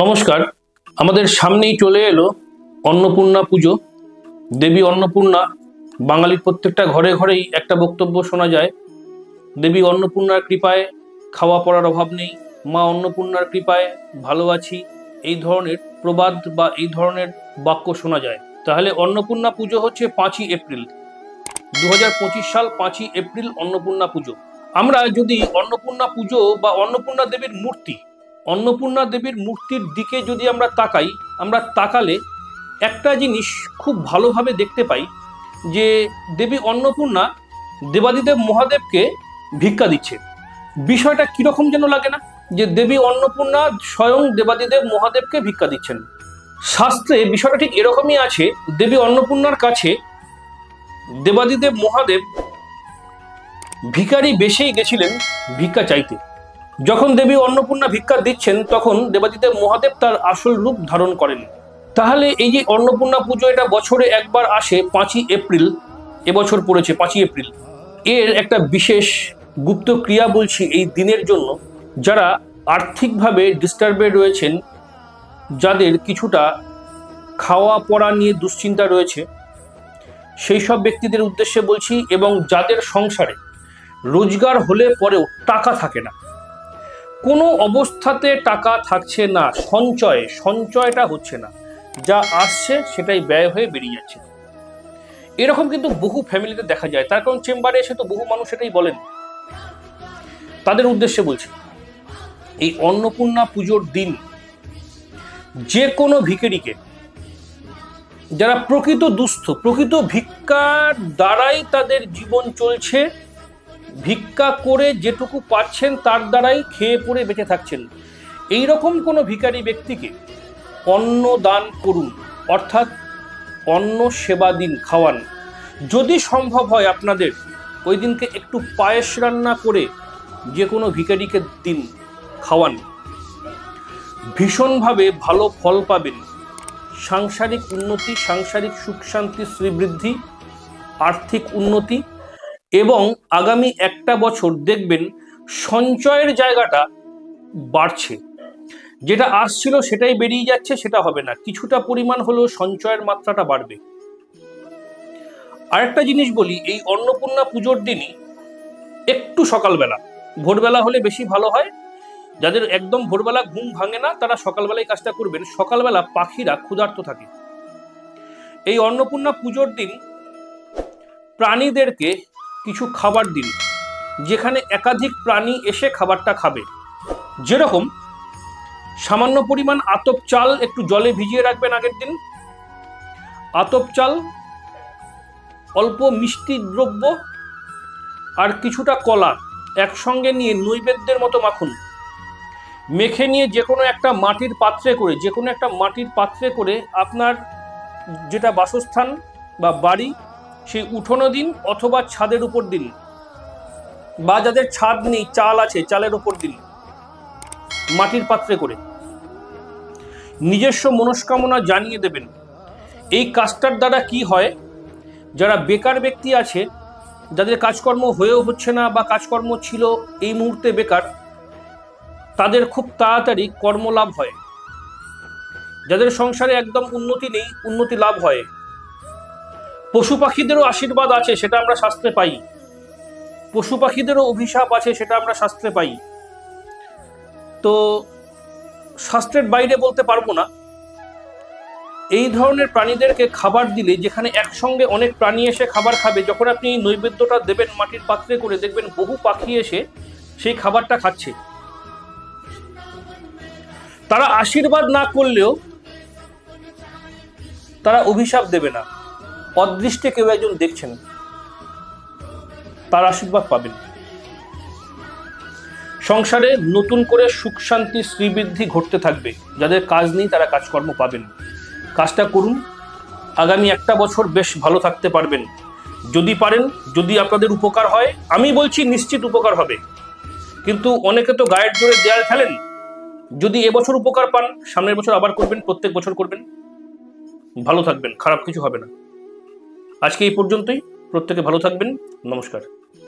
নমস্কার। আমাদের সামনেই চলে এলো অন্নপূর্ণা পুজো। দেবী অন্নপূর্ণা, বাঙালির প্রত্যেকটা ঘরে ঘরেই একটা বক্তব্য শোনা যায়, দেবী অন্নপূর্ণার কৃপায় খাওয়া পড়ার অভাব নেই, মা অন্নপূর্ণার কৃপায় ভালো আছি, এই ধরনের প্রবাদ বা এই ধরনের বাক্য শোনা যায়। তাহলে অন্নপূর্ণা পুজো হচ্ছে 5ই এপ্রিল 2025 সাল, 5ই এপ্রিল অন্নপূর্ণা পুজো। আমরা যদি অন্নপূর্ণা পুজো বা অন্নপূর্ণা দেবীর মূর্তির দিকে যদি আমরা তাকাই, আমরা তাকালে একটা জিনিস খুব ভালোভাবে দেখতে পাই যে দেবী অন্নপূর্ণা দেবাদিদেব মহাদেবকে ভিক্ষা দিচ্ছে। বিষয়টা কিরকম যেন লাগে না, যে দেবী অন্নপূর্ণা স্বয়ং দেবাদিদেব মহাদেবকে ভিক্ষা দিচ্ছেন। শাস্ত্রে বিষয়টা ঠিক এরকমই আছে। দেবী অন্নপূর্ণার কাছে দেবাদিদেব মহাদেব ভিখারি বেশেই গেছিলেন ভিক্ষা চাইতে। যখন দেবী অন্নপূর্ণা ভিক্ষা দিচ্ছেন তখন দেবাদিদেব মহাদেব তার আসল রূপ ধারণ করেন। তাহলে এই যে অন্নপূর্ণা পুজো, এটা বছরে একবার আসে 5ই এপ্রিল, এবছর পড়েছে 5ই এপ্রিল। এর একটা বিশেষ গুপ্ত ক্রিয়া বলছি এই দিনের জন্য। যারা আর্থিকভাবে ডিস্টার্বে রয়েছেন, যাদের কিছুটা খাওয়া পড়া নিয়ে দুশ্চিন্তা রয়েছে, সেই সব ব্যক্তিদের উদ্দেশ্যে বলছি, এবং যাদের সংসারে রোজগার হলে পরেও টাকা থাকে না, কোনো অবস্থাতে টাকা থাকছে না, সঞ্চয়টা হচ্ছে না, যা আসছে সেটাই ব্যয় হয়ে বেরিয়ে যাচ্ছে, এরকম কিন্তু বহু ফ্যামিলিতে দেখা যায়। তার কারণ চেম্বারে এসে তো বহু মানুষ এটাই বলেন। তাদের উদ্দেশ্যে বলছি, এই অন্নপূর্ণা পুজোর দিন যে কোনো ভিখারিকে, যারা প্রকৃত দুস্থ, প্রকৃত ভিক্ষার দ্বারাই তাদের জীবন চলছে, ভিক্ষা করে যেটুকু পাচ্ছেন তার দ্বারাই খেয়ে পড়ে বেঁচে থাকছেন, এই রকম কোনো ভিখারি ব্যক্তিকে অন্ন দান করুন, অর্থাৎ অন্ন সেবা দিন, খাওয়ান। যদি সম্ভব হয় আপনাদের ওই দিনকে একটু পায়েস রান্না করে যে কোনো ভিখারিকে দিন, খাওয়ান, ভীষণভাবে ভালো ফল পাবেন। সাংসারিক উন্নতি, সাংসারিক সুখ শান্তি শ্রীবৃদ্ধি, আর্থিক উন্নতি, এবং আগামী একটা বছর দেখবেন সঞ্চয়ের জায়গাটা বাড়ছে। যেটা আসছিল সেটাই বেরিয়ে যাচ্ছে, সেটা হবে না, কিছুটা পরিমাণ হলেও সঞ্চয়ের মাত্রাটা বাড়বে। আরেকটা জিনিস বলি, এই অন্নপূর্ণা পুজোর দিনই একটু সকালবেলা, ভোরবেলা হলে বেশি ভালো হয়। যাদের একদম ভোরবেলা ঘুম ভাঙে না তারা সকালবেলায় কাজটা করবেন। সকালবেলা পাখিরা ক্ষুধার্ত থাকে। এই অন্নপূর্ণা পুজোর দিন প্রাণীদেরকে কিছু খাবার দিন, যেখানে একাধিক প্রাণী এসে খাবারটা খাবে। যেরকম সামান্য পরিমাণ আতপ চাল একটু জলে ভিজিয়ে রাখবেন আগের দিন, আতপ চাল, অল্প মিষ্টি দ্রব্য আর কিছুটা কলা একসঙ্গে নিয়ে নৈবেদ্যের মতো মাখুন। মেখে নিয়ে যে কোনো একটা মাটির পাত্রে করে আপনার যেটা বাসস্থান বা বাড়ি সেই উঠোনে দিন, অথবা ছাদের উপর দিন, বা যাদের ছাদ নেই চাল আছে চালের উপর দিন, মাটির পাত্রে করে নিজস্ব মনস্কামনা জানিয়ে দেবেন। এই কাজটার দ্বারা কি হয়, যারা বেকার ব্যক্তি আছে, যাদের কাজকর্ম হয়েও হচ্ছে না বা কাজকর্ম ছিল এই মুহূর্তে বেকার, তাদের খুব তাড়াতাড়ি কর্মলাভ হয়। যাদের সংসারে একদম উন্নতি নেই, উন্নতি লাভ হয়। পশু পাখিদেরও আশীর্বাদ আছে, সেটা আমরা শাস্ত্রে পাই। পশু পাখিদেরও অভিশাপ আছে, সেটা আমরা শাস্ত্রে পাই। তো শাস্ত্রের বাইরে বলতে পারবো না। এই ধরনের প্রাণীদেরকে খাবার দিলে, যেখানে একসঙ্গে অনেক প্রাণী এসে খাবার খাবে, যখন আপনি এই নৈবেদ্যটা দেবেন মাটির পাত্রে করে, দেখবেন বহু পাখি এসে সেই খাবারটা খাচ্ছে। তারা আশীর্বাদ না করলেও তারা অভিশাপ দেবে না। অদৃষ্টে কেউ একজন দেখছেন, তার আশীর্বাদ পাবেন। সংসারে নতুন করে সুখ শান্তি শ্রীবৃদ্ধি ঘটতে থাকবে। যাদের কাজ নেই তারা কাজকর্ম পাবেন। কাজটা করুন, আগামী একটা বছর বেশ ভালো থাকতে পারবেন যদি পারেন। যদি আপনাদের উপকার হয়, আমি বলছি নিশ্চিত উপকার হবে, কিন্তু অনেকে তো গায়ের জোরে দেয়াল ফেলেন। যদি এবছর উপকার পান, সামনের বছর আবার করবেন, প্রত্যেক বছর করবেন, ভালো থাকবেন, খারাপ কিছু হবে না। আজকে এই পর্যন্তই। প্রত্যেকে ভালো থাকবেন। নমস্কার।